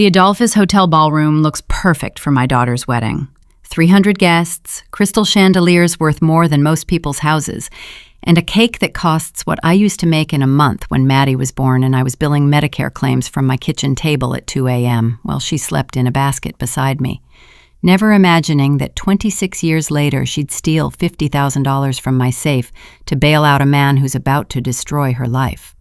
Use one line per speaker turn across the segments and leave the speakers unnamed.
The Adolphus Hotel ballroom looks perfect for my daughter's wedding. 300 guests, crystal chandeliers worth more than most people's houses, and a cake that costs what I used to make in a month when Maddie was born and I was billing Medicare claims from my kitchen table at 2 a.m. while she slept in a basket beside me, never imagining that 26 years later she'd steal $50,000 from my safe to bail out a man who's about to destroy her life.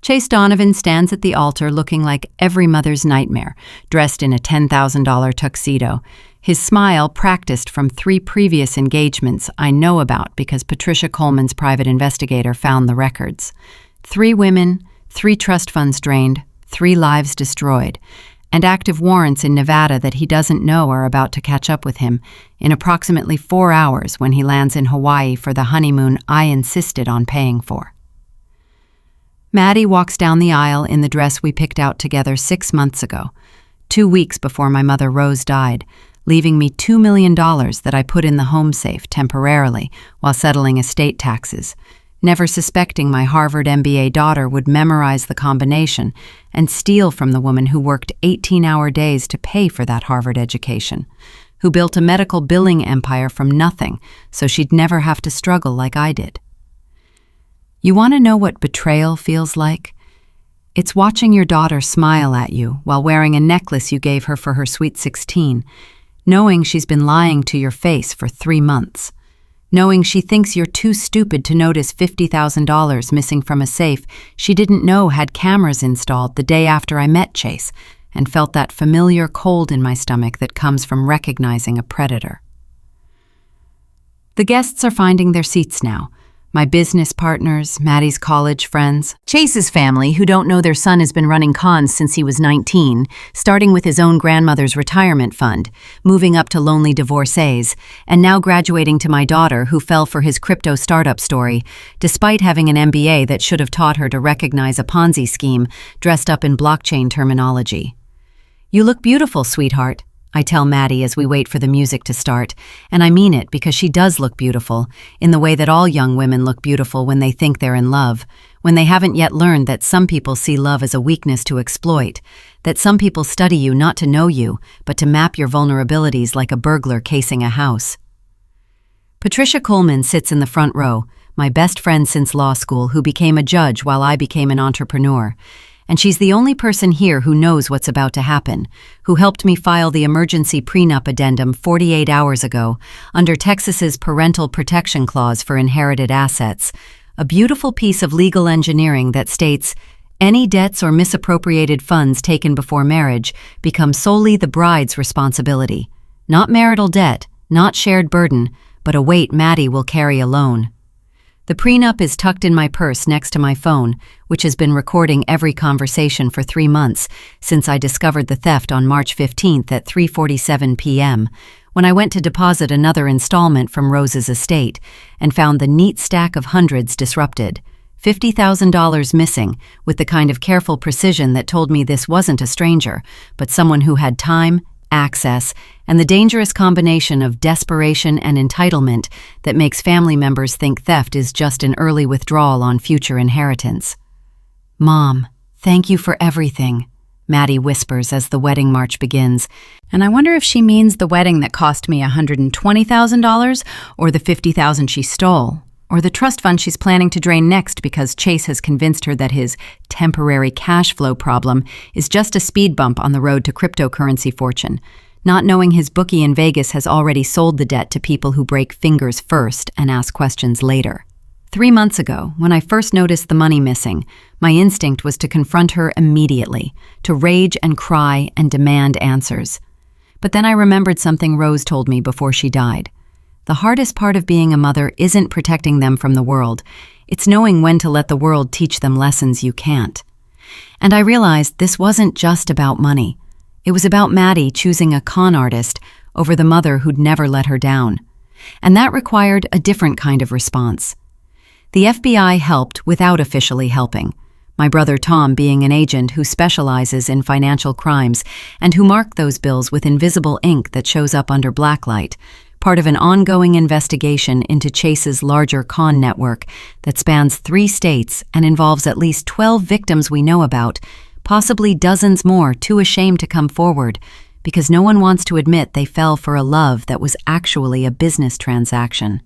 Chase Donovan stands at the altar looking like every mother's nightmare, dressed in a $10,000 tuxedo. His smile, practiced from 3 previous engagements I know about because Patricia Coleman's private investigator found the records. 3 women, 3 trust funds drained, 3 lives destroyed, and active warrants in Nevada that he doesn't know are about to catch up with him in approximately 4 hours when he lands in Hawaii for the honeymoon I insisted on paying for. Maddie walks down the aisle in the dress we picked out together 6 months ago, 2 weeks before my mother Rose died, leaving me $2 million that I put in the home safe temporarily while settling estate taxes, never suspecting my Harvard MBA daughter would memorize the combination and steal from the woman who worked 18-hour days to pay for that Harvard education, who built a medical billing empire from nothing so she'd never have to struggle like I did. You want to know what betrayal feels like? It's watching your daughter smile at you while wearing a necklace you gave her for her sweet 16, knowing she's been lying to your face for 3 months, knowing she thinks you're too stupid to notice $50,000 missing from a safe she didn't know had cameras installed the day after I met Chase, and felt that familiar cold in my stomach that comes from recognizing a predator. The guests are finding their seats now. My business partners, Maddie's college friends, Chase's family, who don't know their son has been running cons since he was 19, starting with his own grandmother's retirement fund, moving up to lonely divorcees, and now graduating to my daughter, who fell for his crypto startup story, despite having an MBA that should have taught her to recognize a Ponzi scheme dressed up in blockchain terminology. "You look beautiful, sweetheart," I tell Maddie as we wait for the music to start, and I mean it because she does look beautiful, in the way that all young women look beautiful when they think they're in love, when they haven't yet learned that some people see love as a weakness to exploit, that some people study you not to know you, but to map your vulnerabilities like a burglar casing a house. Patricia Coleman sits in the front row, my best friend since law school who became a judge while I became an entrepreneur. And she's the only person here who knows what's about to happen, who helped me file the emergency prenup addendum 48 hours ago under Texas's Parental Protection Clause for inherited assets, a beautiful piece of legal engineering that states, any debts or misappropriated funds taken before marriage become solely the bride's responsibility. Not marital debt, not shared burden, but a weight Maddie will carry alone. The prenup is tucked in my purse next to my phone, which has been recording every conversation for 3 months since I discovered the theft on March 15th at 3:47 p.m., when I went to deposit another installment from Rose's estate and found the neat stack of hundreds disrupted, $50,000 missing, with the kind of careful precision that told me this wasn't a stranger, but someone who had time, access, and the dangerous combination of desperation and entitlement that makes family members think theft is just an early withdrawal on future inheritance. "Mom, thank you for everything," Maddie whispers as the wedding march begins, and I wonder if she means the wedding that cost me $120,000 or the $50,000 she stole, or the trust fund she's planning to drain next because Chase has convinced her that his temporary cash flow problem is just a speed bump on the road to cryptocurrency fortune, not knowing his bookie in Vegas has already sold the debt to people who break fingers first and ask questions later. 3 months ago, when I first noticed the money missing, my instinct was to confront her immediately, to rage and cry and demand answers. But then I remembered something Rose told me before she died. The hardest part of being a mother isn't protecting them from the world. It's knowing when to let the world teach them lessons you can't. And I realized this wasn't just about money. It was about Maddie choosing a con artist over the mother who'd never let her down. And that required a different kind of response. The FBI helped without officially helping. My brother Tom being an agent who specializes in financial crimes and who marked those bills with invisible ink that shows up under blacklight, part of an ongoing investigation into Chase's larger con network that spans 3 states and involves at least 12 victims we know about, possibly dozens more too ashamed to come forward, because no one wants to admit they fell for a love that was actually a business transaction.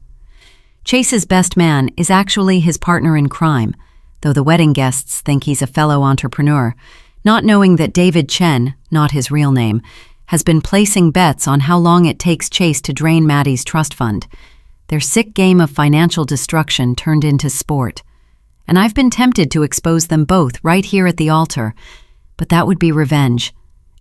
Chase's best man is actually his partner in crime, though the wedding guests think he's a fellow entrepreneur, not knowing that David Chen, not his real name, has been placing bets on how long it takes Chase to drain Maddie's trust fund. Their sick game of financial destruction turned into sport. And I've been tempted to expose them both right here at the altar, but that would be revenge.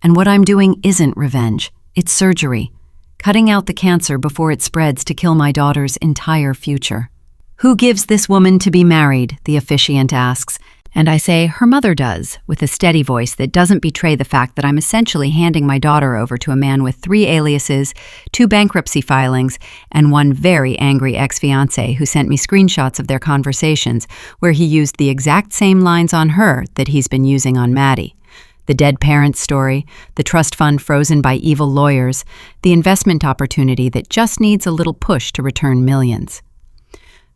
And what I'm doing isn't revenge, it's surgery, cutting out the cancer before it spreads to kill my daughter's entire future. "Who gives this woman to be married?" the officiant asks, and I say her mother does, with a steady voice that doesn't betray the fact that I'm essentially handing my daughter over to a man with 3 aliases, 2 bankruptcy filings, and 1 very angry ex-fiancé who sent me screenshots of their conversations where he used the exact same lines on her that he's been using on Maddie. The dead parents story, the trust fund frozen by evil lawyers, the investment opportunity that just needs a little push to return millions.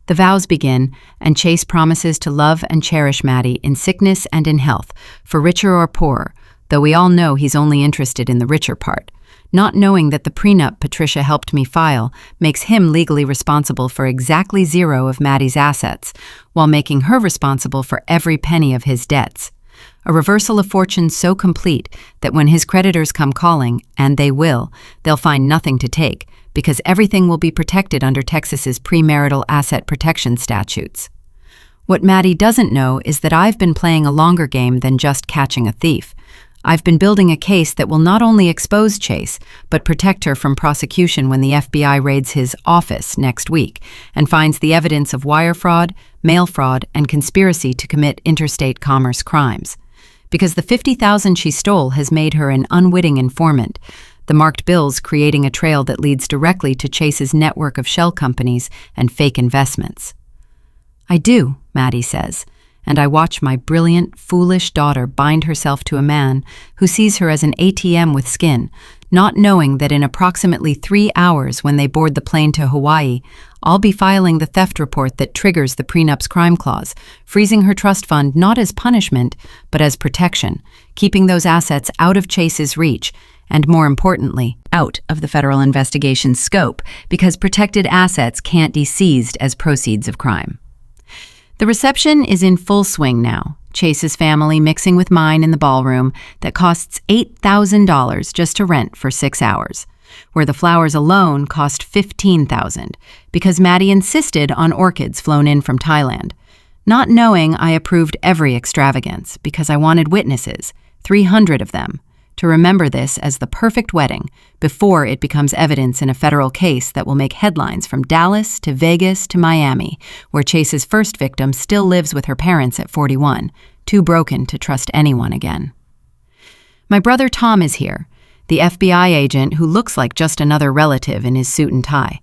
The vows begin, and Chase promises to love and cherish Maddie in sickness and in health, for richer or poorer, though we all know he's only interested in the richer part, not knowing that the prenup Patricia helped me file makes him legally responsible for exactly 0 of Maddie's assets, while making her responsible for every penny of his debts. A reversal of fortune so complete that when his creditors come calling, and they will, they'll find nothing to take, because everything will be protected under Texas's premarital asset protection statutes. What Maddie doesn't know is that I've been playing a longer game than just catching a thief. I've been building a case that will not only expose Chase, but protect her from prosecution when the FBI raids his office next week and finds the evidence of wire fraud, mail fraud, and conspiracy to commit interstate commerce crimes. Because the $50,000 she stole has made her an unwitting informant, the marked bills creating a trail that leads directly to Chase's network of shell companies and fake investments. "I do," Maddie says, and I watch my brilliant, foolish daughter bind herself to a man who sees her as an ATM with skin, not knowing that in approximately 3 hours when they board the plane to Hawaii, I'll be filing the theft report that triggers the prenup's crime clause, freezing her trust fund not as punishment, but as protection, keeping those assets out of Chase's reach, and more importantly, out of the federal investigation's scope, because protected assets can't be seized as proceeds of crime. The reception is in full swing now, Chase's family mixing with mine in the ballroom that costs $8,000 just to rent for 6 hours, where the flowers alone cost $15,000, because Maddie insisted on orchids flown in from Thailand, not knowing I approved every extravagance because I wanted witnesses, 300 of them, to remember this as the perfect wedding before it becomes evidence in a federal case that will make headlines from Dallas to Vegas to Miami, where Chase's first victim still lives with her parents at 41, too broken to trust anyone again. My brother Tom is here, the FBI agent who looks like just another relative in his suit and tie,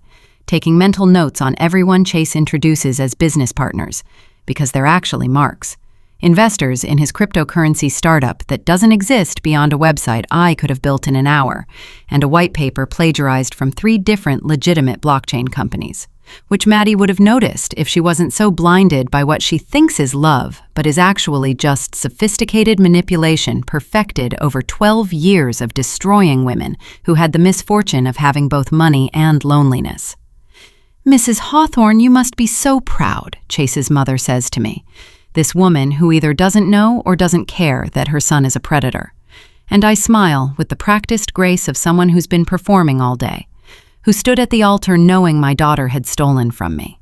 taking mental notes on everyone Chase introduces as business partners, because they're actually marks. Investors in his cryptocurrency startup that doesn't exist beyond a website I could have built in an hour, and a white paper plagiarized from 3 different legitimate blockchain companies, which Maddie would have noticed if she wasn't so blinded by what she thinks is love, but is actually just sophisticated manipulation perfected over 12 years of destroying women who had the misfortune of having both money and loneliness. "Mrs. Hawthorne, you must be so proud," Chase's mother says to me. This woman who either doesn't know or doesn't care that her son is a predator. And I smile with the practiced grace of someone who's been performing all day, who stood at the altar knowing my daughter had stolen from me,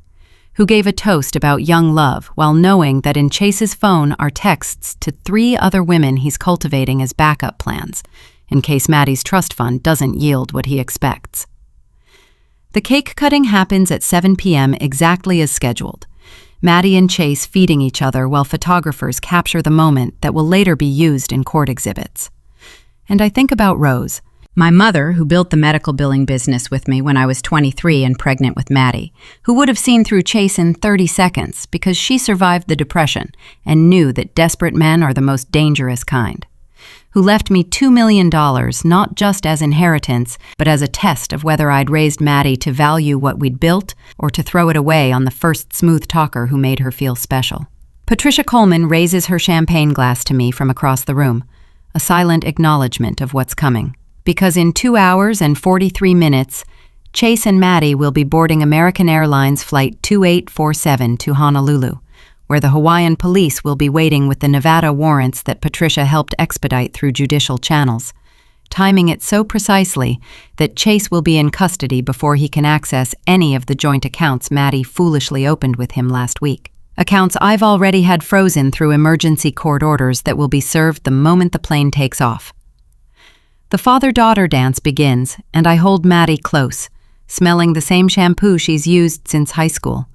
who gave a toast about young love while knowing that in Chase's phone are texts to 3 other women he's cultivating as backup plans, in case Maddie's trust fund doesn't yield what he expects. The cake cutting happens at 7 p.m. exactly as scheduled. Maddie and Chase feeding each other while photographers capture the moment that will later be used in court exhibits. And I think about Rose, my mother who built the medical billing business with me when I was 23 and pregnant with Maddie, who would have seen through Chase in 30 seconds because she survived the Depression and knew that desperate men are the most dangerous kind, who left me $2 million not just as inheritance, but as a test of whether I'd raised Maddie to value what we'd built or to throw it away on the first smooth talker who made her feel special. Patricia Coleman raises her champagne glass to me from across the room, a silent acknowledgement of what's coming. Because in 2 hours and 43 minutes, Chase and Maddie will be boarding American Airlines Flight 2847 to Honolulu, where the Hawaiian police will be waiting with the Nevada warrants that Patricia helped expedite through judicial channels, timing it so precisely that Chase will be in custody before he can access any of the joint accounts Maddie foolishly opened with him last week. Accounts I've already had frozen through emergency court orders that will be served the moment the plane takes off. The father-daughter dance begins, and I hold Maddie close, smelling the same shampoo she's used since high school,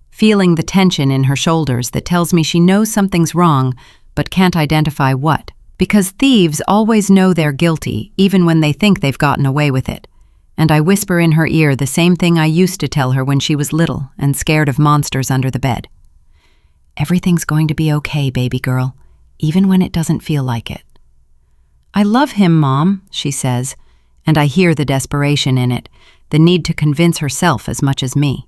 feeling the tension in her shoulders that tells me she knows something's wrong but can't identify what. Because thieves always know they're guilty, even when they think they've gotten away with it. And I whisper in her ear the same thing I used to tell her when she was little and scared of monsters under the bed. Everything's going to be okay, baby girl, even when it doesn't feel like it. I love him, Mom, she says, and I hear the desperation in it, the need to convince herself as much as me.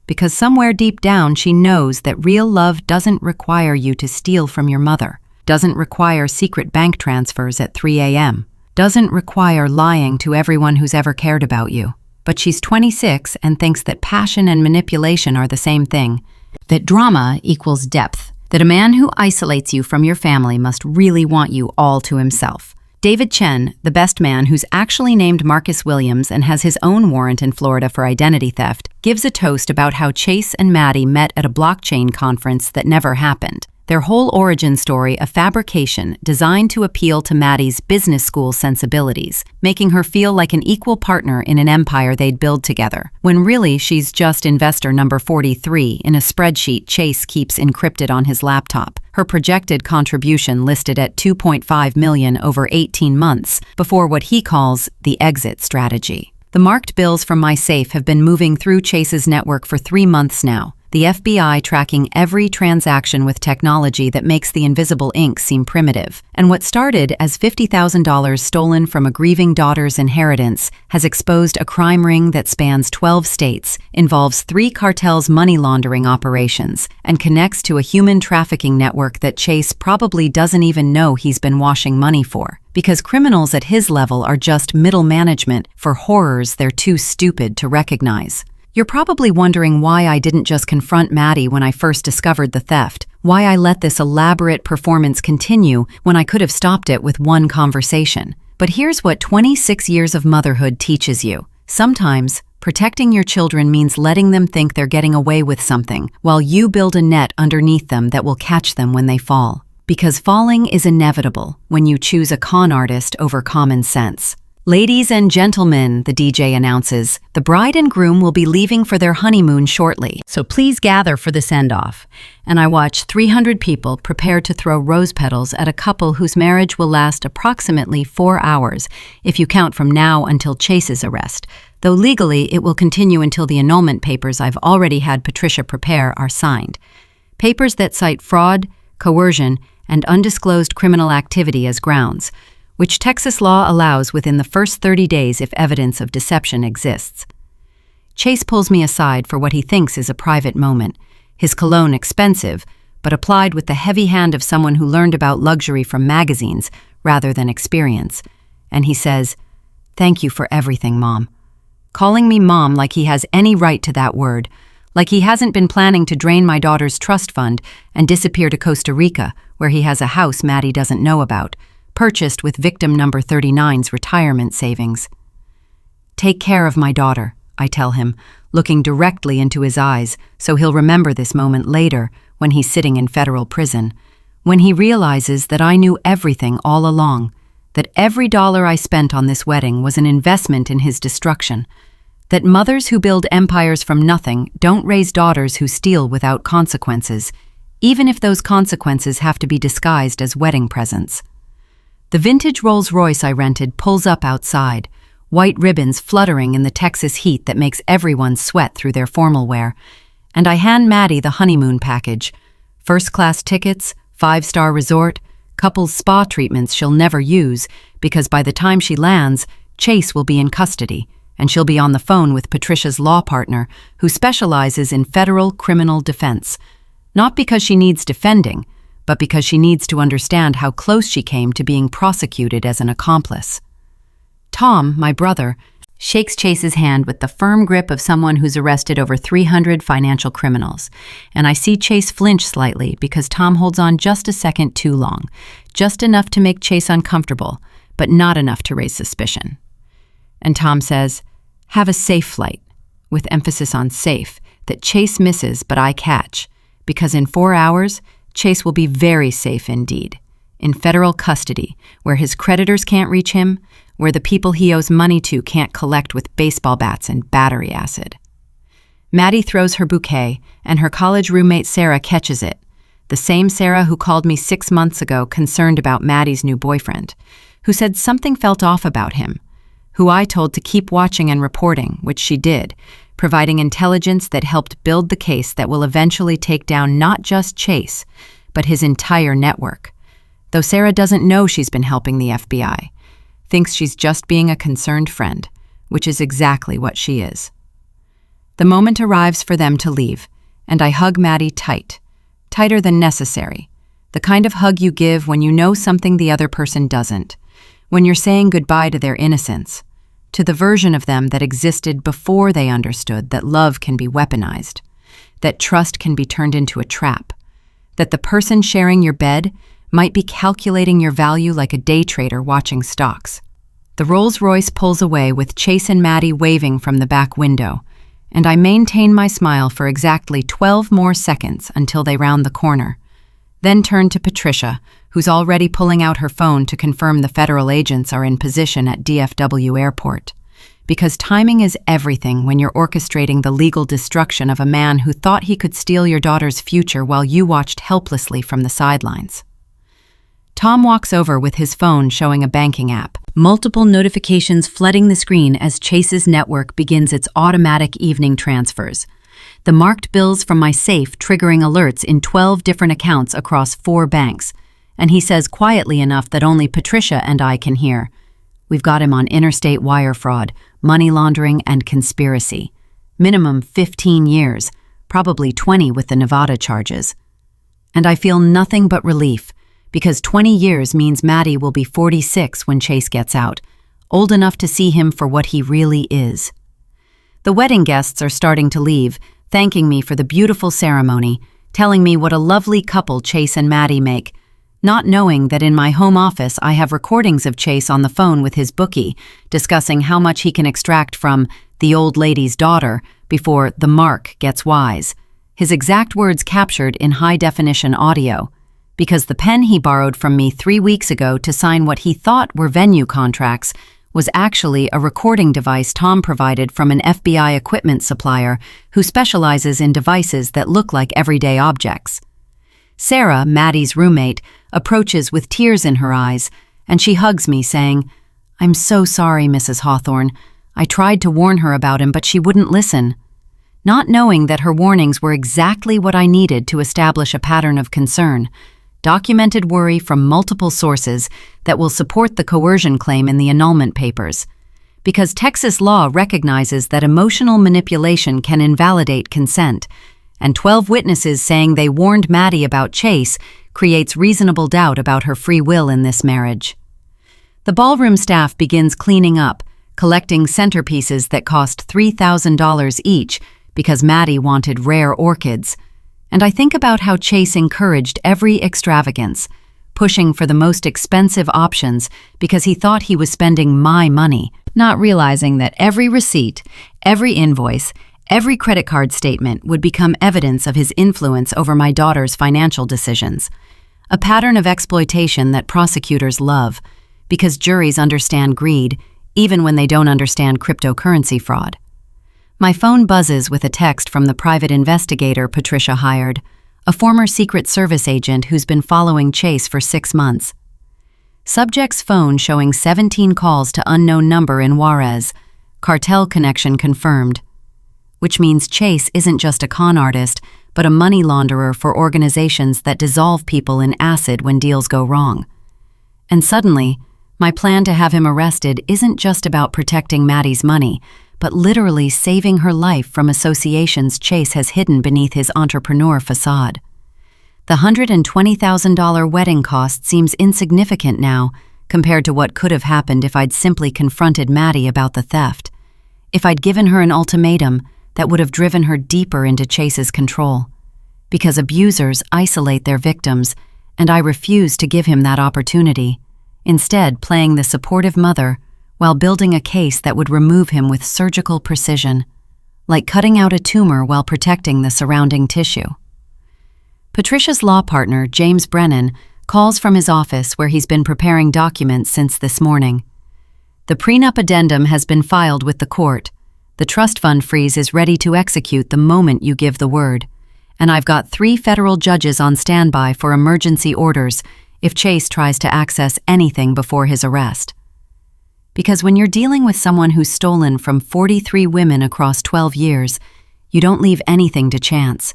Because somewhere deep down she knows that real love doesn't require you to steal from your mother, doesn't require secret bank transfers at 3 a.m., doesn't require lying to everyone who's ever cared about you. But she's 26 and thinks that passion and manipulation are the same thing, that drama equals depth, that a man who isolates you from your family must really want you all to himself. David Chen, the best man who's actually named Marcus Williams and has his own warrant in Florida for identity theft, gives a toast about how Chase and Maddie met at a blockchain conference that never happened. Their whole origin story a fabrication designed to appeal to Maddie's business school sensibilities, making her feel like an equal partner in an empire they'd build together, when really she's just investor number 43 in a spreadsheet Chase keeps encrypted on his laptop, her projected contribution listed at $2.5 million over 18 months before what he calls the exit strategy. The marked bills from my safe have been moving through Chase's network for 3 months now, the FBI tracking every transaction with technology that makes the invisible ink seem primitive. And what started as $50,000 stolen from a grieving daughter's inheritance has exposed a crime ring that spans 12 states, involves 3 cartels' money laundering operations, and connects to a human trafficking network that Chase probably doesn't even know he's been washing money for. Because criminals at his level are just middle management for horrors they're too stupid to recognize. You're probably wondering why I didn't just confront Maddie when I first discovered the theft, why I let this elaborate performance continue when I could have stopped it with one conversation. But here's what 26 years of motherhood teaches you. Sometimes, protecting your children means letting them think they're getting away with something, while you build a net underneath them that will catch them when they fall. Because falling is inevitable when you choose a con artist over common sense. Ladies and gentlemen, the DJ announces, the bride and groom will be leaving for their honeymoon shortly, so please gather for the send-off. And I watch 300 people prepare to throw rose petals at a couple whose marriage will last approximately 4 hours, if you count from now until Chase's arrest, though legally it will continue until the annulment papers I've already had Patricia prepare are signed. Papers that cite fraud, coercion, and undisclosed criminal activity as grounds, which Texas law allows within the first 30 days if evidence of deception exists. Chase pulls me aside for what he thinks is a private moment, his cologne expensive, but applied with the heavy hand of someone who learned about luxury from magazines rather than experience. And he says, "Thank you for everything, Mom." Calling me Mom like he has any right to that word, like he hasn't been planning to drain my daughter's trust fund and disappear to Costa Rica, where he has a house Maddie doesn't know about, purchased with victim number 39's retirement savings. "Take care of my daughter," I tell him, looking directly into his eyes so he'll remember this moment later when he's sitting in federal prison, when he realizes that I knew everything all along, that every dollar I spent on this wedding was an investment in his destruction, that mothers who build empires from nothing don't raise daughters who steal without consequences, even if those consequences have to be disguised as wedding presents. The vintage Rolls-Royce I rented pulls up outside, white ribbons fluttering in the Texas heat that makes everyone sweat through their formal wear, and I hand Maddie the honeymoon package, first-class tickets, 5-star resort, couples spa treatments she'll never use because by the time she lands, Chase will be in custody, and she'll be on the phone with Patricia's law partner, who specializes in federal criminal defense. Not because she needs defending, but because she needs to understand how close she came to being prosecuted as an accomplice. Tom, my brother, shakes Chase's hand with the firm grip of someone who's arrested over 300 financial criminals, and I see Chase flinch slightly because Tom holds on just a second too long, just enough to make Chase uncomfortable, but not enough to raise suspicion. And Tom says, "Have a safe flight," with emphasis on safe, that Chase misses but I catch, because in 4 hours, Chase will be very safe indeed, in federal custody, where his creditors can't reach him, where the people he owes money to can't collect with baseball bats and battery acid. Maddie throws her bouquet, and her college roommate Sarah catches it, the same Sarah who called me 6 months ago concerned about Maddie's new boyfriend, who said something felt off about him, who I told to keep watching and reporting, which she did, providing intelligence that helped build the case that will eventually take down not just Chase, but his entire network. Though Sarah doesn't know she's been helping the FBI, thinks she's just being a concerned friend, which is exactly what she is. The moment arrives for them to leave, and I hug Maddie tight, tighter than necessary, the kind of hug you give when you know something the other person doesn't, when you're saying goodbye to their innocence, to the version of them that existed before they understood that love can be weaponized, that trust can be turned into a trap, that the person sharing your bed might be calculating your value like a day trader watching stocks. The Rolls-Royce pulls away with Chase and Maddie waving from the back window, and I maintain my smile for exactly 12 more seconds until they round the corner, then turn to Patricia, who's already pulling out her phone to confirm the federal agents are in position at DFW Airport. Because timing is everything when you're orchestrating the legal destruction of a man who thought he could steal your daughter's future while you watched helplessly from the sidelines. Tom walks over with his phone showing a banking app, multiple notifications flooding the screen as Chase's network begins its automatic evening transfers. The marked bills from my safe triggering alerts in 12 different accounts across 4 banks, and he says quietly enough that only Patricia and I can hear, "We've got him on interstate wire fraud, money laundering, and conspiracy. Minimum 15 years, probably 20 with the Nevada charges." And I feel nothing but relief, because 20 years means Maddie will be 46 when Chase gets out, old enough to see him for what he really is. The wedding guests are starting to leave, thanking me for the beautiful ceremony, telling me what a lovely couple Chase and Maddie make, not knowing that in my home office I have recordings of Chase on the phone with his bookie, discussing how much he can extract from the old lady's daughter before the mark gets wise. His exact words captured in high-definition audio, because the pen he borrowed from me 3 weeks ago to sign what he thought were venue contracts was actually a recording device Tom provided from an FBI equipment supplier who specializes in devices that look like everyday objects. Sarah, Maddie's roommate, approaches with tears in her eyes, and she hugs me, saying, "I'm so sorry, Mrs. Hawthorne. I tried to warn her about him, but she wouldn't listen." Not knowing that her warnings were exactly what I needed to establish a pattern of concern, documented worry from multiple sources that will support the coercion claim in the annulment papers. Because Texas law recognizes that emotional manipulation can invalidate consent, and 12 witnesses saying they warned Maddie about Chase creates reasonable doubt about her free will in this marriage. The ballroom staff begins cleaning up, collecting centerpieces that cost $3,000 each because Maddie wanted rare orchids. And I think about how Chase encouraged every extravagance, pushing for the most expensive options because he thought he was spending my money, not realizing that every receipt, every invoice, every credit card statement would become evidence of his influence over my daughter's financial decisions. A pattern of exploitation that prosecutors love, because juries understand greed, even when they don't understand cryptocurrency fraud. My phone buzzes with a text from the private investigator Patricia hired, a former Secret Service agent who's been following Chase for 6 months. Subject's phone showing 17 calls to unknown number in Juarez, cartel connection confirmed. Which means Chase isn't just a con artist, but a money launderer for organizations that dissolve people in acid when deals go wrong. And suddenly, my plan to have him arrested isn't just about protecting Maddie's money, but literally saving her life from associations Chase has hidden beneath his entrepreneur facade. The $120,000 wedding cost seems insignificant now compared to what could have happened if I'd simply confronted Maddie about the theft. If I'd given her an ultimatum, that would have driven her deeper into Chase's control. Because abusers isolate their victims, and I refused to give him that opportunity, instead playing the supportive mother while building a case that would remove him with surgical precision, like cutting out a tumor while protecting the surrounding tissue. Patricia's law partner, James Brennan, calls from his office where he's been preparing documents since this morning. The prenup addendum has been filed with the court. The trust fund freeze is ready to execute the moment you give the word. And I've got 3 federal judges on standby for emergency orders if Chase tries to access anything before his arrest. Because when you're dealing with someone who's stolen from 43 women across 12 years, you don't leave anything to chance.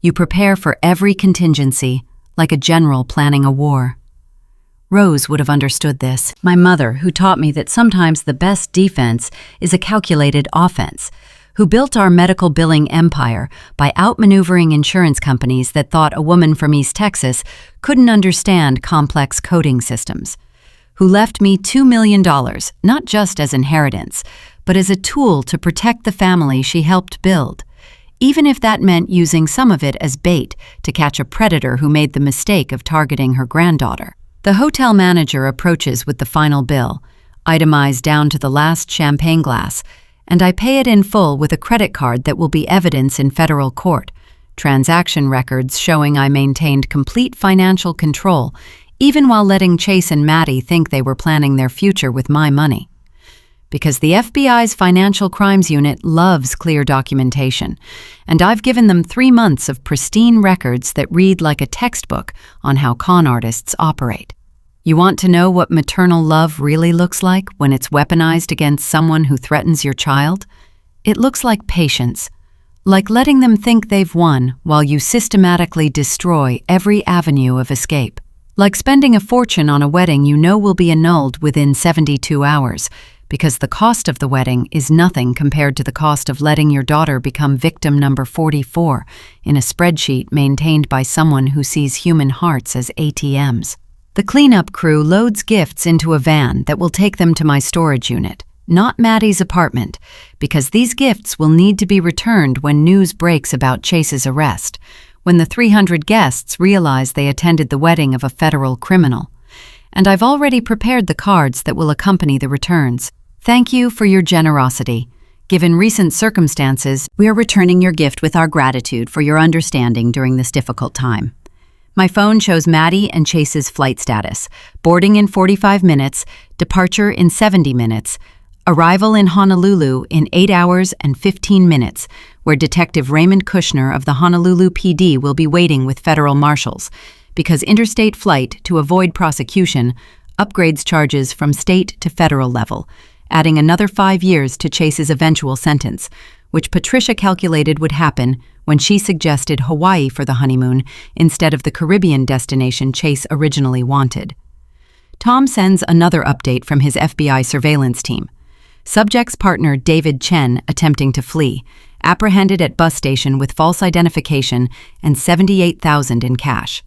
You prepare for every contingency, like a general planning a war. Rose would have understood this, my mother, who taught me that sometimes the best defense is a calculated offense, who built our medical billing empire by outmaneuvering insurance companies that thought a woman from East Texas couldn't understand complex coding systems, who left me $2 million, not just as inheritance, but as a tool to protect the family she helped build, even if that meant using some of it as bait to catch a predator who made the mistake of targeting her granddaughter. The hotel manager approaches with the final bill, itemized down to the last champagne glass, and I pay it in full with a credit card that will be evidence in federal court, transaction records showing I maintained complete financial control, even while letting Chase and Maddie think they were planning their future with my money. Because the FBI's Financial Crimes Unit loves clear documentation, and I've given them 3 months of pristine records that read like a textbook on how con artists operate. You want to know what maternal love really looks like when it's weaponized against someone who threatens your child? It looks like patience, like letting them think they've won while you systematically destroy every avenue of escape. Like spending a fortune on a wedding you know will be annulled within 72 hours, because the cost of the wedding is nothing compared to the cost of letting your daughter become victim number 44 in a spreadsheet maintained by someone who sees human hearts as ATMs. The cleanup crew loads gifts into a van that will take them to my storage unit, not Maddie's apartment, because these gifts will need to be returned when news breaks about Chase's arrest, when the 300 guests realize they attended the wedding of a federal criminal. And I've already prepared the cards that will accompany the returns. Thank you for your generosity. Given recent circumstances, we are returning your gift with our gratitude for your understanding during this difficult time. My phone shows Maddie and Chase's flight status: boarding in 45 minutes, departure in 70 minutes, arrival in Honolulu in 8 hours and 15 minutes, where Detective Raymond Kushner of the Honolulu PD will be waiting with federal marshals, because interstate flight, to avoid prosecution, upgrades charges from state to federal level, adding another 5 years to Chase's eventual sentence, which Patricia calculated would happen when she suggested Hawaii for the honeymoon instead of the Caribbean destination Chase originally wanted. Tom sends another update from his FBI surveillance team. Subject's partner David Chen attempting to flee, apprehended at bus station with false identification and $78,000 in cash.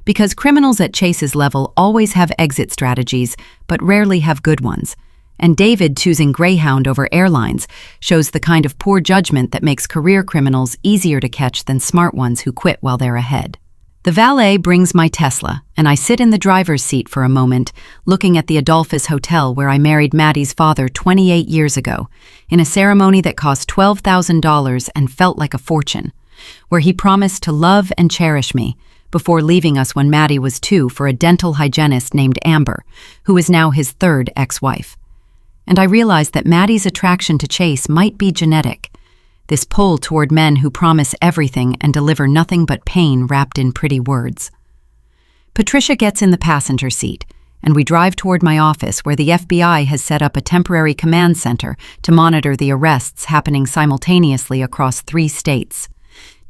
Because criminals at Chase's level always have exit strategies, but rarely have good ones. And David choosing Greyhound over airlines shows the kind of poor judgment that makes career criminals easier to catch than smart ones who quit while they're ahead. The valet brings my Tesla, and I sit in the driver's seat for a moment, looking at the Adolphus Hotel where I married Maddie's father 28 years ago, in a ceremony that cost $12,000 and felt like a fortune, where he promised to love and cherish me, before leaving us when Maddie was 2 for a dental hygienist named Amber, who is now his 3rd ex-wife. And I realized that Maddie's attraction to Chase might be genetic, this pull toward men who promise everything and deliver nothing but pain wrapped in pretty words. Patricia gets in the passenger seat, and we drive toward my office where the FBI has set up a temporary command center to monitor the arrests happening simultaneously across 3 states.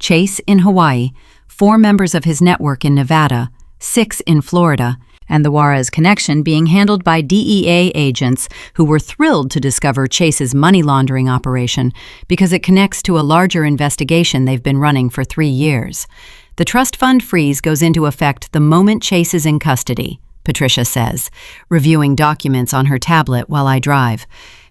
Chase in Hawaii, 4 members of his network in Nevada, 6 in Florida, and the Juarez connection being handled by DEA agents who were thrilled to discover Chase's money laundering operation because it connects to a larger investigation they've been running for 3 years. The trust fund freeze goes into effect the moment Chase is in custody, Patricia says, reviewing documents on her tablet while I drive.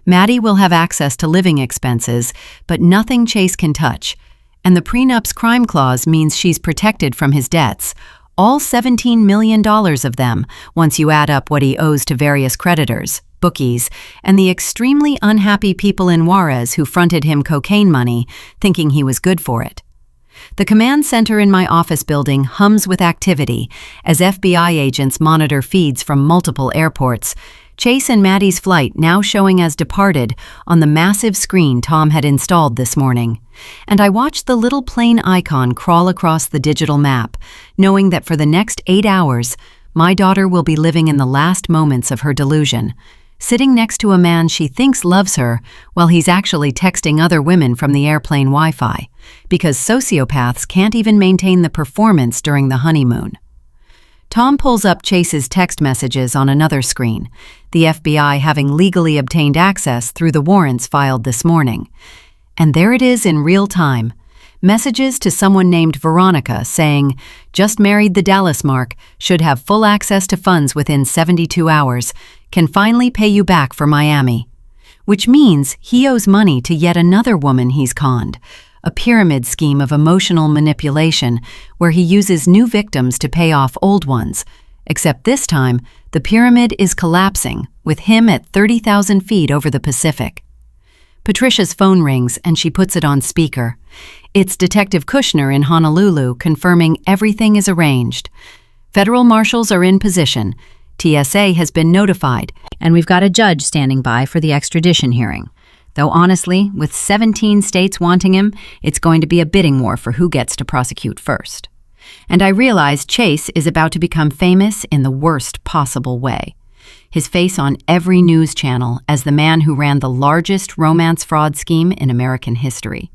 Maddie will have access to living expenses, but nothing Chase can touch. And the prenup's crime clause means she's protected from his debts, all $17 million of them, once you add up what he owes to various creditors, bookies, and the extremely unhappy people in Juarez who fronted him cocaine money, thinking he was good for it. The command center in my office building hums with activity as FBI agents monitor feeds from multiple airports, Chase and Maddie's flight now showing as departed on the massive screen Tom had installed this morning. And I watched the little plane icon crawl across the digital map, knowing that for the next 8 hours, my daughter will be living in the last moments of her delusion, sitting next to a man she thinks loves her while he's actually texting other women from the airplane Wi-Fi, because sociopaths can't even maintain the performance during the honeymoon. Tom pulls up Chase's text messages on another screen, the FBI having legally obtained access through the warrants filed this morning. And there it is in real time. Messages to someone named Veronica saying, "Just married the Dallas mark, should have full access to funds within 72 hours, can finally pay you back for Miami." Which means he owes money to yet another woman he's conned. A pyramid scheme of emotional manipulation where he uses new victims to pay off old ones. Except this time, the pyramid is collapsing, with him at 30,000 feet over the Pacific. Patricia's phone rings and she puts it on speaker. It's Detective Kushner in Honolulu confirming everything is arranged. Federal marshals are in position. TSA has been notified, and we've got a judge standing by for the extradition hearing. Though honestly, with 17 states wanting him, it's going to be a bidding war for who gets to prosecute first. And I realize Chase is about to become famous in the worst possible way. His face on every news channel as the man who ran the largest romance fraud scheme in American history.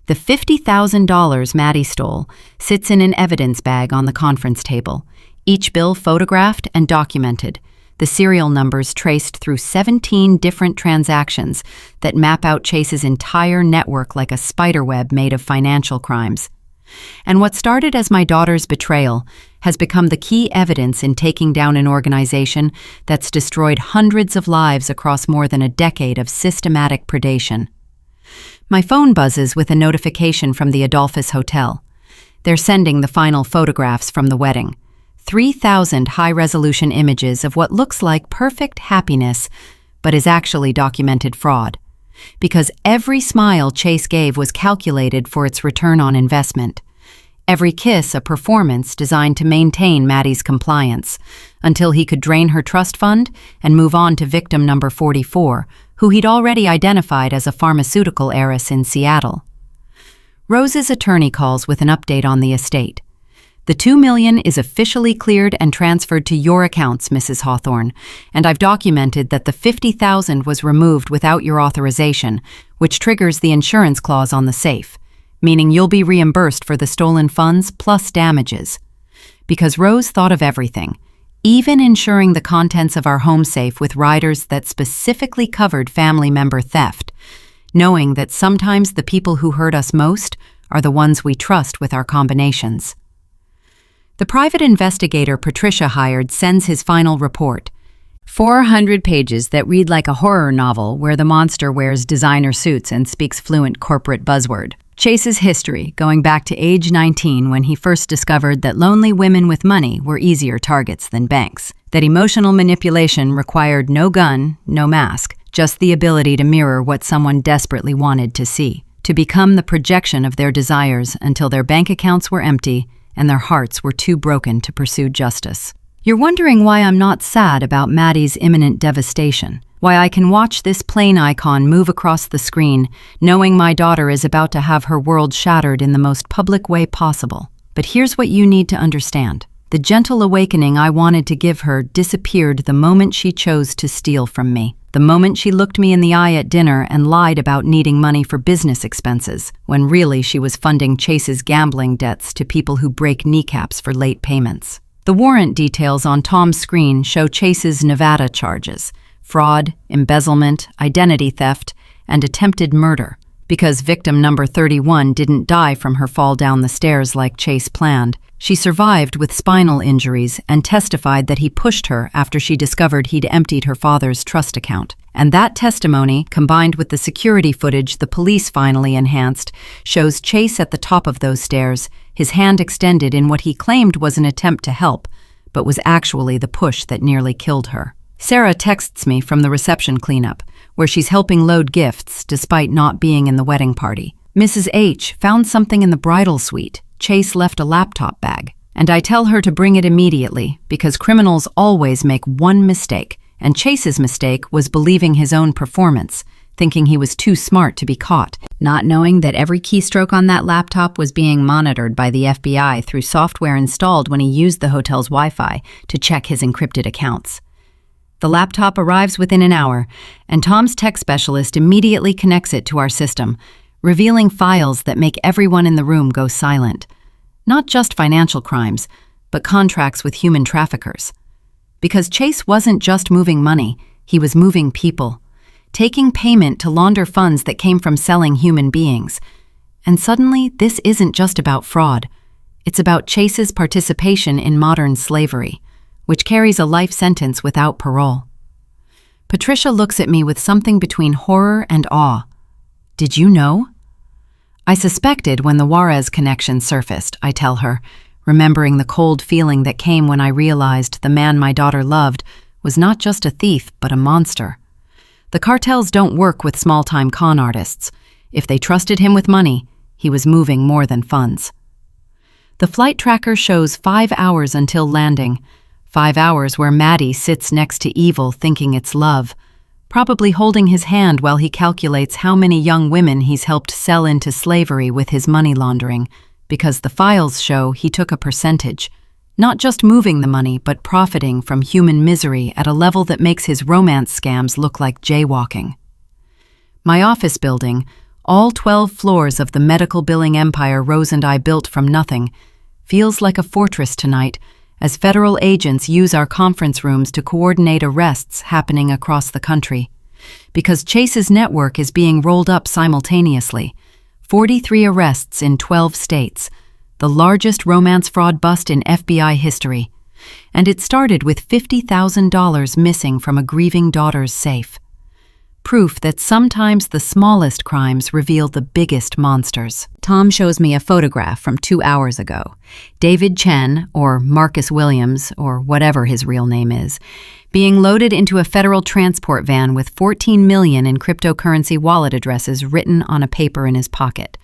The $50,000 Maddie stole sits in an evidence bag on the conference table, each bill photographed and documented, the serial numbers traced through 17 different transactions that map out Chase's entire network like a spiderweb made of financial crimes. And what started as my daughter's betrayal has become the key evidence in taking down an organization that's destroyed hundreds of lives across more than a decade of systematic predation. My phone buzzes with a notification from the Adolphus Hotel. They're sending the final photographs from the wedding. 3,000 high-resolution images of what looks like perfect happiness, but is actually documented fraud. Because every smile Chase gave was calculated for its return on investment. Every kiss a performance designed to maintain Maddie's compliance, until he could drain her trust fund and move on to victim number 44, who he'd already identified as a pharmaceutical heiress in Seattle. Rose's attorney calls with an update on the estate. The $2 million is officially cleared and transferred to your accounts, Mrs. Hawthorne, and I've documented that the $50,000 was removed without your authorization, which triggers the insurance clause on the safe, meaning you'll be reimbursed for the stolen funds plus damages. Because Rose thought of everything, even insuring the contents of our home safe with riders that specifically covered family member theft, knowing that sometimes the people who hurt us most are the ones we trust with our combinations. The private investigator Patricia hired sends his final report. 400 pages that read like a horror novel where the monster wears designer suits and speaks fluent corporate buzzword. Chase's history, going back to age 19 when he first discovered that lonely women with money were easier targets than banks. That emotional manipulation required no gun, no mask, just the ability to mirror what someone desperately wanted to see. To become the projection of their desires until their bank accounts were empty and their hearts were too broken to pursue justice. You're wondering why I'm not sad about Maddie's imminent devastation, why I can watch this plane icon move across the screen, knowing my daughter is about to have her world shattered in the most public way possible. But here's what you need to understand. The gentle awakening I wanted to give her disappeared the moment she chose to steal from me. The moment she looked me in the eye at dinner and lied about needing money for business expenses, when really she was funding Chase's gambling debts to people who break kneecaps for late payments. The warrant details on Tom's screen show Chase's Nevada charges: fraud, embezzlement, identity theft, and attempted murder, because victim number 31 didn't die from her fall down the stairs like Chase planned. She survived with spinal injuries and testified that he pushed her after she discovered he'd emptied her father's trust account. And that testimony, combined with the security footage the police finally enhanced, shows Chase at the top of those stairs, his hand extended in what he claimed was an attempt to help, but was actually the push that nearly killed her. Sarah texts me from the reception cleanup, where she's helping load gifts despite not being in the wedding party. Mrs. H found something in the bridal suite. Chase left a laptop bag, and I tell her to bring it immediately because criminals always make one mistake, and Chase's mistake was believing his own performance, thinking he was too smart to be caught, not knowing that every keystroke on that laptop was being monitored by the FBI through software installed when he used the hotel's Wi-Fi to check his encrypted accounts. The laptop arrives within an hour, and Tom's tech specialist immediately connects it to our system, revealing files that make everyone in the room go silent. Not just financial crimes, but contracts with human traffickers. Because Chase wasn't just moving money, he was moving people, taking payment to launder funds that came from selling human beings. And suddenly, this isn't just about fraud. It's about Chase's participation in modern slavery, which carries a life sentence without parole. Patricia looks at me with something between horror and awe. Did you know? I suspected when the Juarez connection surfaced, I tell her, remembering the cold feeling that came when I realized the man my daughter loved was not just a thief, but a monster. The cartels don't work with small-time con artists. If they trusted him with money, he was moving more than funds. The flight tracker shows 5 hours until landing, 5 hours where Maddie sits next to evil thinking it's love, probably holding his hand while he calculates how many young women he's helped sell into slavery with his money laundering, because the files show he took a percentage, not just moving the money but profiting from human misery at a level that makes his romance scams look like jaywalking. My office building, all 12 floors of the medical billing empire Rose and I built from nothing, feels like a fortress tonight, as federal agents use our conference rooms to coordinate arrests happening across the country. Because Chase's network is being rolled up simultaneously, 43 arrests in 12 states, the largest romance fraud bust in FBI history. And it started with $50,000 missing from a grieving daughter's safe. Proof that sometimes the smallest crimes reveal the biggest monsters. Tom shows me a photograph from 2 hours ago. David Chen, or Marcus Williams, or whatever his real name is, being loaded into a federal transport van with 14 million in cryptocurrency wallet addresses written on a paper in his pocket.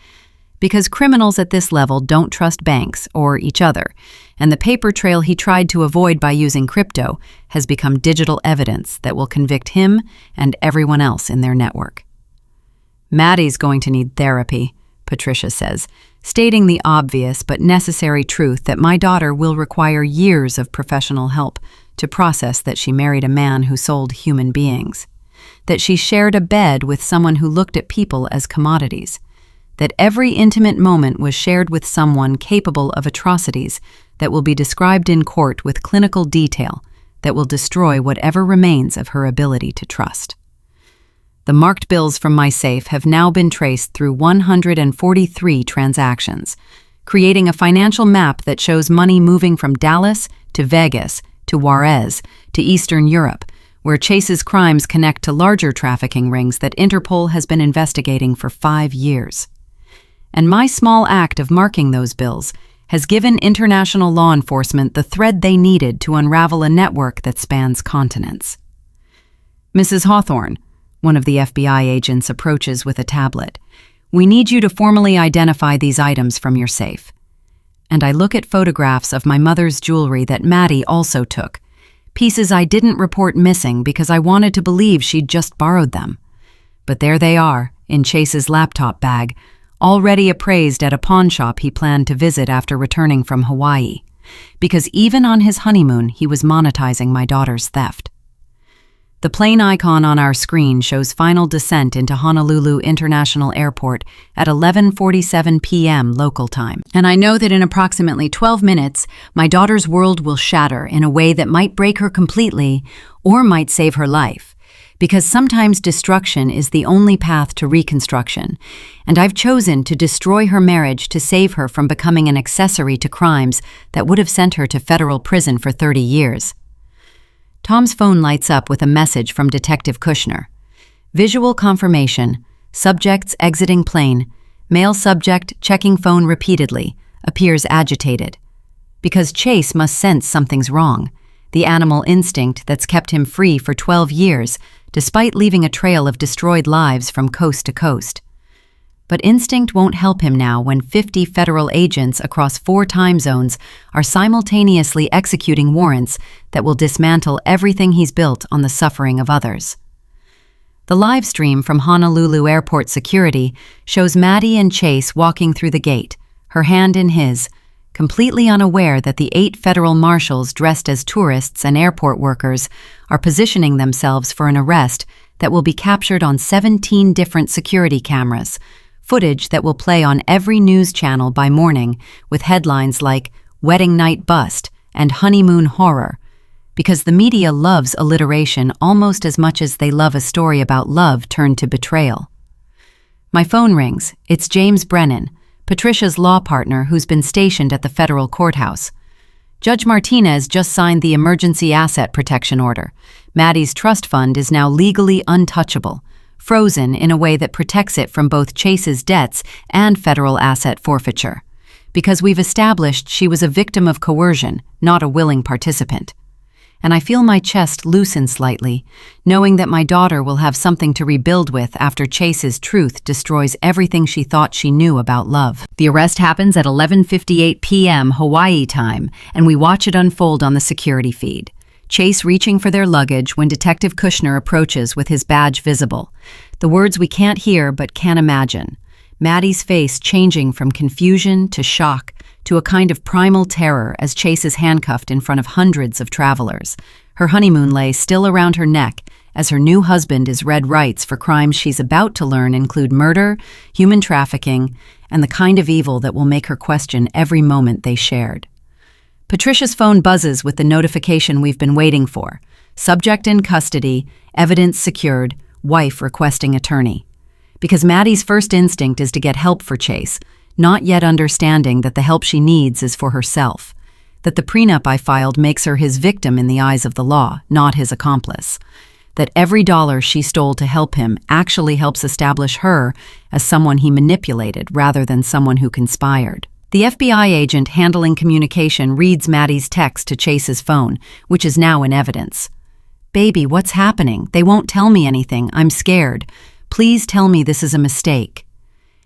Because criminals at this level don't trust banks or each other, and the paper trail he tried to avoid by using crypto has become digital evidence that will convict him and everyone else in their network. Maddie's going to need therapy, Patricia says, stating the obvious but necessary truth that my daughter will require years of professional help to process that she married a man who sold human beings, that she shared a bed with someone who looked at people as commodities, that every intimate moment was shared with someone capable of atrocities that will be described in court with clinical detail that will destroy whatever remains of her ability to trust. The marked bills from my safe have now been traced through 143 transactions, creating a financial map that shows money moving from Dallas to Vegas to Juarez to Eastern Europe, where Chase's crimes connect to larger trafficking rings that Interpol has been investigating for 5 years. And my small act of marking those bills has given international law enforcement the thread they needed to unravel a network that spans continents. Mrs. Hawthorne, one of the FBI agents approaches with a tablet. We need you to formally identify these items from your safe. And I look at photographs of my mother's jewelry that Maddie also took, pieces I didn't report missing because I wanted to believe she'd just borrowed them. But there they are, in Chase's laptop bag, already appraised at a pawn shop he planned to visit after returning from Hawaii, because even on his honeymoon he was monetizing my daughter's theft. The plane icon on our screen shows final descent into Honolulu International Airport at 11:47 p.m. local time. And I know that in approximately 12 minutes, my daughter's world will shatter in a way that might break her completely or might save her life, because sometimes destruction is the only path to reconstruction, and I've chosen to destroy her marriage to save her from becoming an accessory to crimes that would have sent her to federal prison for 30 years. Tom's phone lights up with a message from Detective Kushner. Visual confirmation, subjects exiting plane, male subject checking phone repeatedly, appears agitated. Because Chase must sense something's wrong, the animal instinct that's kept him free for 12 years, despite leaving a trail of destroyed lives from coast to coast. But instinct won't help him now when 50 federal agents across 4 time zones are simultaneously executing warrants that will dismantle everything he's built on the suffering of others. The live stream from Honolulu Airport security shows Maddie and Chase walking through the gate, her hand in his, completely unaware that the 8 federal marshals dressed as tourists and airport workers are positioning themselves for an arrest that will be captured on 17 different security cameras, footage that will play on every news channel by morning with headlines like "Wedding Night Bust" and "Honeymoon Horror," because the media loves alliteration almost as much as they love a story about love turned to betrayal. My phone rings. It's James Brennan, Patricia's law partner who's been stationed at the federal courthouse. Judge Martinez just signed the emergency asset protection order. Maddie's trust fund is now legally untouchable, frozen in a way that protects it from both Chase's debts and federal asset forfeiture, because we've established she was a victim of coercion, not a willing participant. And I feel my chest loosen slightly, knowing that my daughter will have something to rebuild with after Chase's truth destroys everything she thought she knew about love. The arrest happens at 11:58 p.m. Hawaii time, and we watch it unfold on the security feed. Chase reaching for their luggage when Detective Kushner approaches with his badge visible. The words we can't hear but can imagine. Maddie's face changing from confusion to shock to a kind of primal terror as Chase is handcuffed in front of hundreds of travelers. Her honeymoon lay still around her neck as her new husband is read rights for crimes she's about to learn include murder, human trafficking, and the kind of evil that will make her question every moment they shared. Patricia's phone buzzes with the notification we've been waiting for. Subject in custody, evidence secured, wife requesting attorney. Because Maddie's first instinct is to get help for Chase, not yet understanding that the help she needs is for herself, that the prenup I filed makes her his victim in the eyes of the law, not his accomplice, that every dollar she stole to help him actually helps establish her as someone he manipulated rather than someone who conspired. The FBI agent handling communication reads Maddie's text to Chase's phone, which is now in evidence. "Baby, what's happening? They won't tell me anything. I'm scared. Please tell me this is a mistake."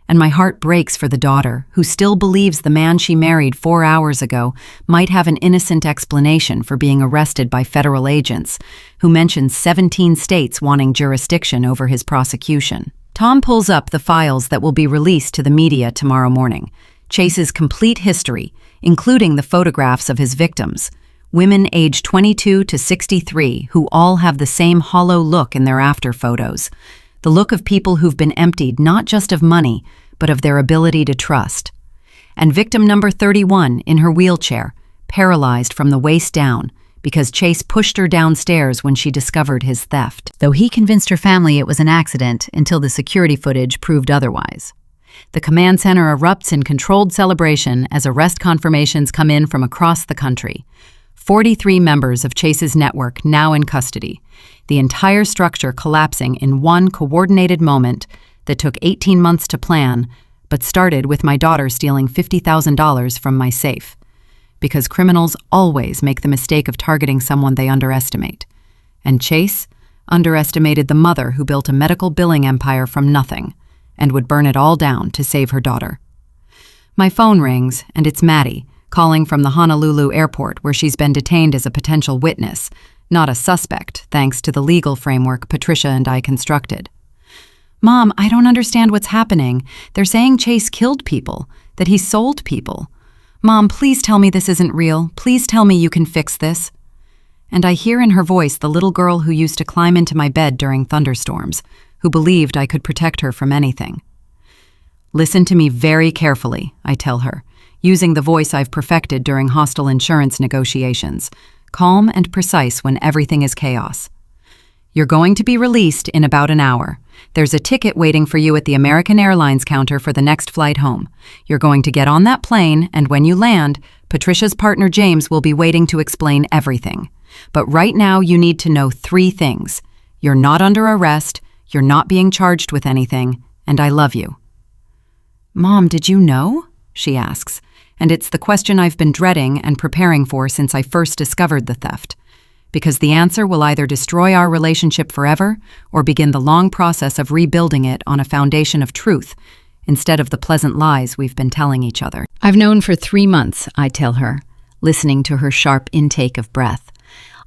And my heart breaks for the daughter, who still believes the man she married 4 hours ago might have an innocent explanation for being arrested by federal agents, who mentions 17 states wanting jurisdiction over his prosecution. Tom pulls up the files that will be released to the media tomorrow morning. Chase's complete history, including the photographs of his victims, women aged 22 to 63 who all have the same hollow look in their after photos. The look of people who've been emptied not just of money, but of their ability to trust. And victim number 31 in her wheelchair, paralyzed from the waist down, because Chase pushed her downstairs when she discovered his theft, though he convinced her family it was an accident until the security footage proved otherwise. The command center erupts in controlled celebration as arrest confirmations come in from across the country. 43 members of Chase's network now in custody, the entire structure collapsing in one coordinated moment that took 18 months to plan, but started with my daughter stealing $50,000 from my safe. Because criminals always make the mistake of targeting someone they underestimate. And Chase underestimated the mother who built a medical billing empire from nothing and would burn it all down to save her daughter. My phone rings, and it's Maddie, calling from the Honolulu airport where she's been detained as a potential witness, not a suspect, thanks to the legal framework Patricia and I constructed. "Mom, I don't understand what's happening. They're saying Chase killed people, that he sold people. Mom, please tell me this isn't real. Please tell me you can fix this." And I hear in her voice the little girl who used to climb into my bed during thunderstorms, who believed I could protect her from anything. "Listen to me very carefully," I tell her, using the voice I've perfected during hostile insurance negotiations, calm and precise when everything is chaos. You're going to be released in about an hour. There's a ticket waiting for you at the American Airlines counter for the next flight home. You're going to get on that plane, and when you land, Patricia's partner James will be waiting to explain everything. But right now you need to know 3 things. You're not under arrest, you're not being charged with anything, and I love you." "Mom, did you know?" she asks, and it's the question I've been dreading and preparing for since I first discovered the theft. Because the answer will either destroy our relationship forever or begin the long process of rebuilding it on a foundation of truth, instead of the pleasant lies we've been telling each other. "I've known for 3 months," I tell her, listening to her sharp intake of breath.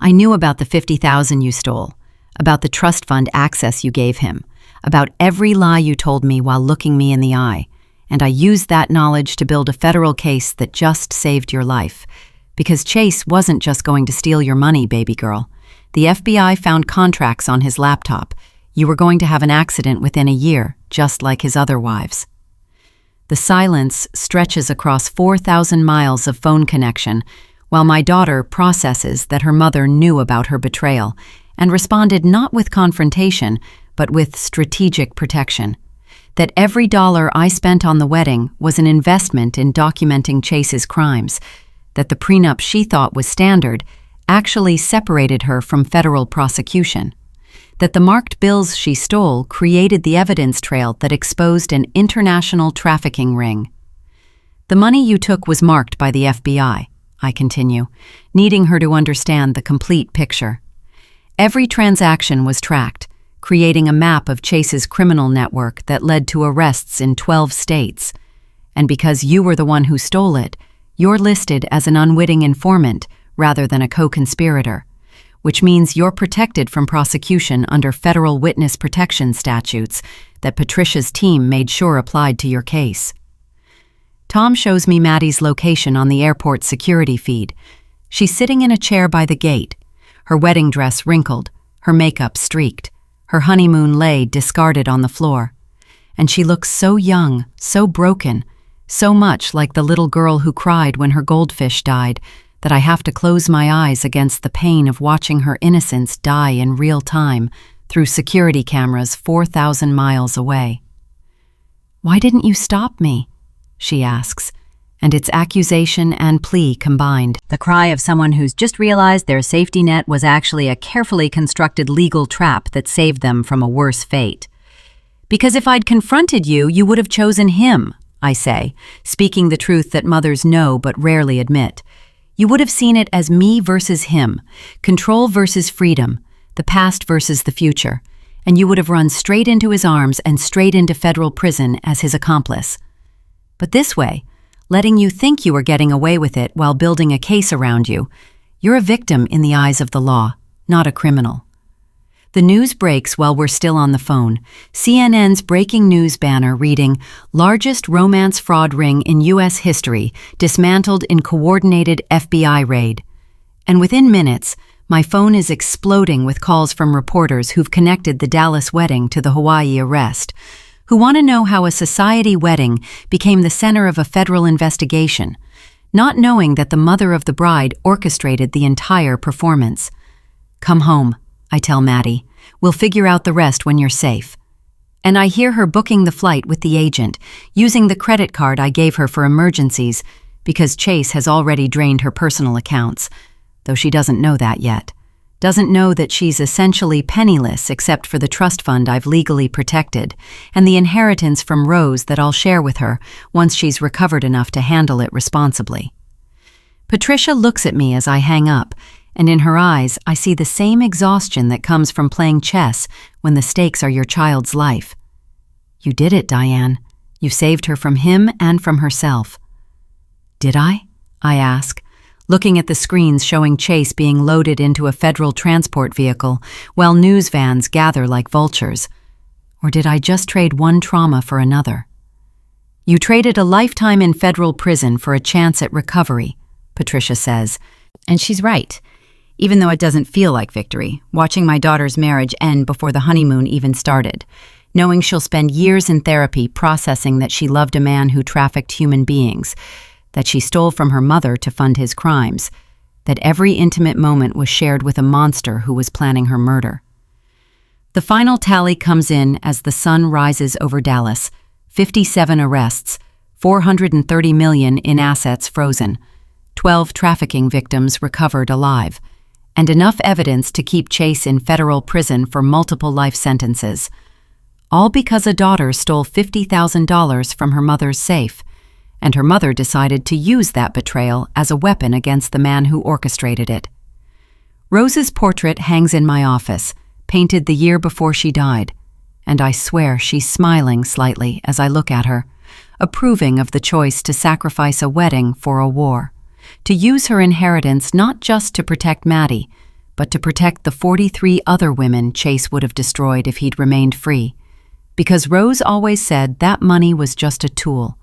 "I knew about the $50,000 you stole, about the trust fund access you gave him, about every lie you told me while looking me in the eye, and I used that knowledge to build a federal case that just saved your life. Because Chase wasn't just going to steal your money, baby girl. The FBI found contracts on his laptop. You were going to have an accident within a year, just like his other wives." The silence stretches across 4,000 miles of phone connection, while my daughter processes that her mother knew about her betrayal and responded not with confrontation, but with strategic protection. That every dollar I spent on the wedding was an investment in documenting Chase's crimes. That the prenup she thought was standard actually separated her from federal prosecution. That the marked bills she stole created the evidence trail that exposed an international trafficking ring. "The money you took was marked by the FBI," I continue, needing her to understand the complete picture. "Every transaction was tracked, creating a map of Chase's criminal network that led to arrests in 12 states. And because you were the one who stole it, you're listed as an unwitting informant rather than a co-conspirator, which means you're protected from prosecution under federal witness protection statutes that Patricia's team made sure applied to your case." Tom shows me Maddie's location on the airport security feed. She's sitting in a chair by the gate, her wedding dress wrinkled, her makeup streaked, her honeymoon lei discarded on the floor. And she looks so young, so broken, so much like the little girl who cried when her goldfish died, that I have to close my eyes against the pain of watching her innocence die in real time through security cameras 4,000 miles away. "Why didn't you stop me?" she asks, and it's accusation and plea combined. The cry of someone who's just realized their safety net was actually a carefully constructed legal trap that saved them from a worse fate. "Because if I'd confronted you, you would have chosen him," I say, speaking the truth that mothers know but rarely admit. "You would have seen it as me versus him, control versus freedom, the past versus the future, and you would have run straight into his arms and straight into federal prison as his accomplice. But this way, letting you think you were getting away with it while building a case around you, you're a victim in the eyes of the law, not a criminal." The news breaks while we're still on the phone. CNN's breaking news banner reading, "Largest romance fraud ring in U.S. history, dismantled in coordinated FBI raid." And within minutes, my phone is exploding with calls from reporters who've connected the Dallas wedding to the Hawaii arrest, who want to know how a society wedding became the center of a federal investigation, not knowing that the mother of the bride orchestrated the entire performance. "Come home," I tell Maddie. "We'll figure out the rest when you're safe." And I hear her booking the flight with the agent, using the credit card I gave her for emergencies, because Chase has already drained her personal accounts, though she doesn't know that yet. Doesn't know that she's essentially penniless except for the trust fund I've legally protected, and the inheritance from Rose that I'll share with her once she's recovered enough to handle it responsibly. Patricia looks at me as I hang up, and in her eyes I see the same exhaustion that comes from playing chess when the stakes are your child's life. "You did it, Diane. You saved her from him and from herself." "Did I?" I ask, looking at the screens showing Chase being loaded into a federal transport vehicle while news vans gather like vultures. Or did I just trade one trauma for another? "You traded a lifetime in federal prison for a chance at recovery," Patricia says. And she's right. Even though it doesn't feel like victory, watching my daughter's marriage end before the honeymoon even started, knowing she'll spend years in therapy processing that she loved a man who trafficked human beings, that she stole from her mother to fund his crimes, that every intimate moment was shared with a monster who was planning her murder. The final tally comes in as the sun rises over Dallas. 57 arrests, $430 million in assets frozen, 12 trafficking victims recovered alive, and enough evidence to keep Chase in federal prison for multiple life sentences. All because a daughter stole $50,000 from her mother's safe, and her mother decided to use that betrayal as a weapon against the man who orchestrated it. Rose's portrait hangs in my office, painted the year before she died, and I swear she's smiling slightly as I look at her, approving of the choice to sacrifice a wedding for a war, to use her inheritance not just to protect Maddie, but to protect the 43 other women Chase would have destroyed if he'd remained free, because Rose always said that money was just a tool,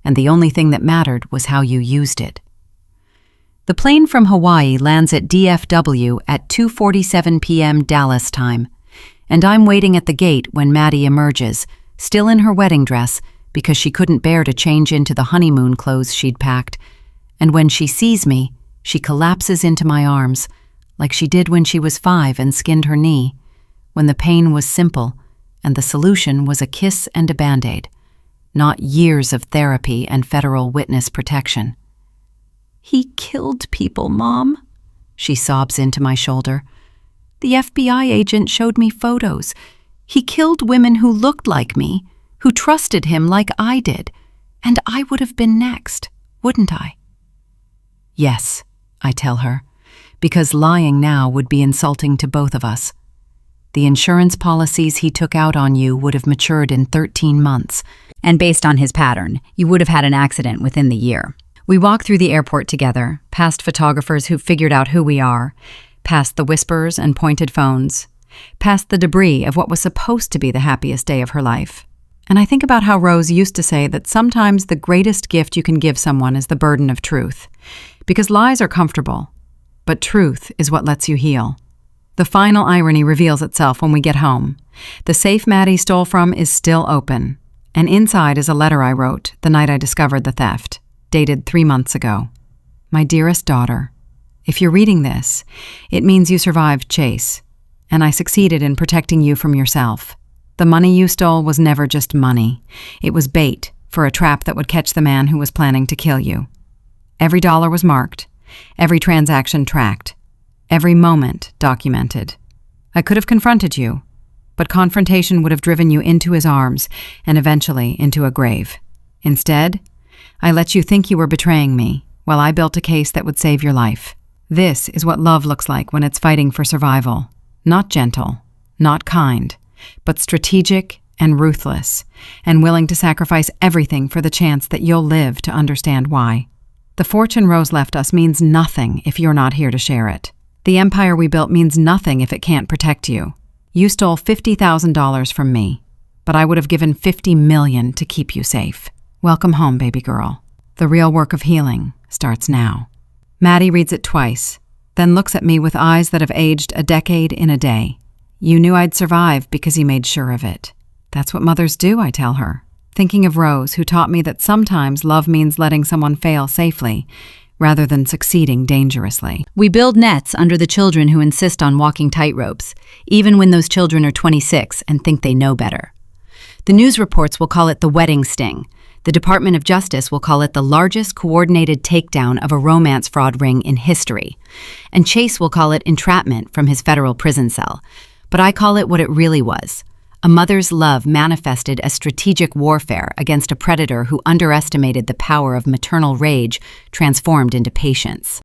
and the only thing that mattered was how you used it. The plane from Hawaii lands at DFW at 2:47 p.m. Dallas time, and I'm waiting at the gate when Maddie emerges, still in her wedding dress because she couldn't bear to change into the honeymoon clothes she'd packed, and when she sees me, she collapses into my arms, like she did when she was 5 and skinned her knee, when the pain was simple and the solution was a kiss and a Band-Aid, not years of therapy and federal witness protection. "He killed people, Mom," she sobs into my shoulder. "The FBI agent showed me photos. He killed women who looked like me, who trusted him like I did, and I would have been next, wouldn't I?" "Yes," I tell her, because lying now would be insulting to both of us. The insurance policies he took out on you would have matured in 13 months, and based on his pattern, you would have had an accident within the year. We walk through the airport together, past photographers who figured out who we are, past the whispers and pointed phones, past the debris of what was supposed to be the happiest day of her life. And I think about how Rose used to say that sometimes the greatest gift you can give someone is the burden of truth, because lies are comfortable, but truth is what lets you heal. The final irony reveals itself when we get home. The safe Maddie stole from is still open, and inside is a letter I wrote the night I discovered the theft, dated 3 months ago. "My dearest daughter, if you're reading this, it means you survived Chase, and I succeeded in protecting you from yourself. The money you stole was never just money. It was bait for a trap that would catch the man who was planning to kill you. Every dollar was marked, every transaction tracked, every moment documented. I could have confronted you, but confrontation would have driven you into his arms and eventually into a grave. Instead, I let you think you were betraying me while I built a case that would save your life. This is what love looks like when it's fighting for survival. Not gentle, not kind, but strategic and ruthless, and willing to sacrifice everything for the chance that you'll live to understand why. The fortune Rose left us means nothing if you're not here to share it. The empire we built means nothing if it can't protect you. You stole $50,000 from me, but I would have given $50 million to keep you safe. Welcome home, baby girl. The real work of healing starts now." Maddie reads it twice, then looks at me with eyes that have aged a decade in a day. "You knew I'd survive because you made sure of it." "That's what mothers do," I tell her, thinking of Rose, who taught me that sometimes love means letting someone fail safely, rather than succeeding dangerously. We build nets under the children who insist on walking tightropes, even when those children are 26 and think they know better. The news reports will call it the wedding sting. The Department of Justice will call it the largest coordinated takedown of a romance fraud ring in history. And Chase will call it entrapment from his federal prison cell. But I call it what it really was: a mother's love manifested as strategic warfare against a predator who underestimated the power of maternal rage transformed into patience.